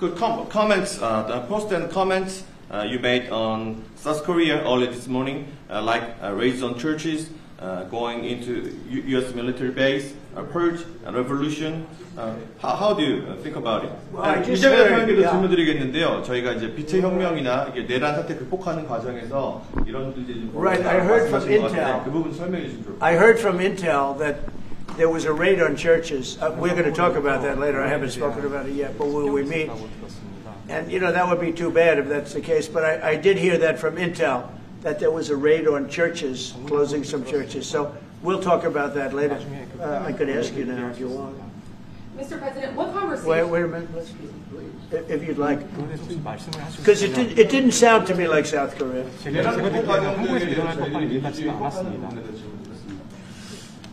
good comments, the post and comments you made on South Korea early this morning, like raids on churches, going into U.S. military base, purge, revolution. How do you think about it? 이재명 대통령께도 질문드리겠는데요. 저희가 이제 빛의 혁명이나 이게 내란 사태 극복하는 과정에서 이런 이제 Right, I heard from Intel. 그 부분 설명해 주시면 좋을 것 같아요. I heard from Intel that there was a raid on churches. We're going to talk about that later. I haven't spoken about it yet, but will we meet? And that would be too bad if that's the case. But I did hear that from Intel, that there was a raid on churches, closing some churches. So we'll talk about that later. I could ask you now if you want. Mr. President, what conversation? Wait a minute, if you'd like. Because it didn't sound to me like South Korea.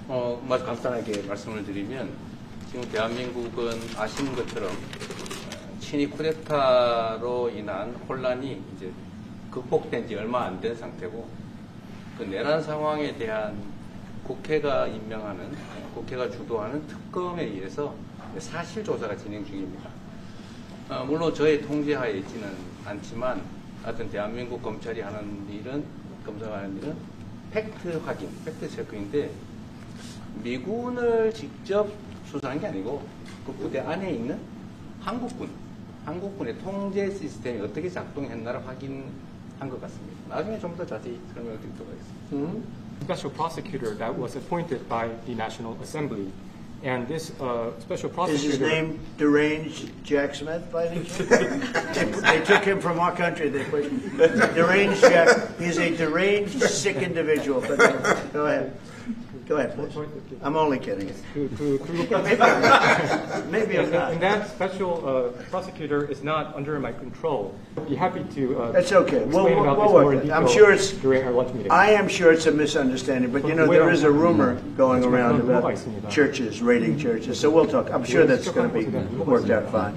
아주 간단하게 말씀을 드리면 지금 대한민국은 아시는 것처럼 친위 쿠데타로 인한 혼란이 이제 극복된 지 얼마 안 된 상태고 그 내란 상황에 대한 국회가 임명하는 국회가 주도하는 특검에 의해서 사실 조사가 진행 중입니다. 물론 저의 통제하에 있지는 않지만 하여튼 대한민국 검찰이 하는 일은 검사하는 일은 팩트 확인, 팩트 체크인데 미군을 직접 수사한 게 아니고 그 부대 안에 있는 한국군의 통제 시스템이 어떻게 작동했나를 확인한 것 같습니다. 나중에 좀 더 자세히 설명을 드리도록 하겠습니다. Special prosecutor that was appointed by the National Assembly. And this special prosecutor... Is his name Deranged Jack Smith, by any chance? They took him from our country. They put Deranged Jack. He's a deranged, sick individual. But go ahead. Go ahead, please. I'm only kidding. Maybe I'm not. And that special prosecutor is not under my control. I'd be happy to That's okay. explain about this more in detail I'm sure it's, during our lunch meeting. I am sure it's a misunderstanding, but there is a rumor going around about churches, raiding churches. So we'll talk. I'm sure that's going to be worked out fine.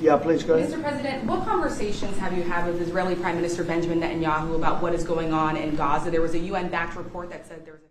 Yeah, please go ahead. Mr. President, what conversations have you had with Israeli Prime Minister Benjamin Netanyahu about what is going on in Gaza? There was a UN-backed report that said there was a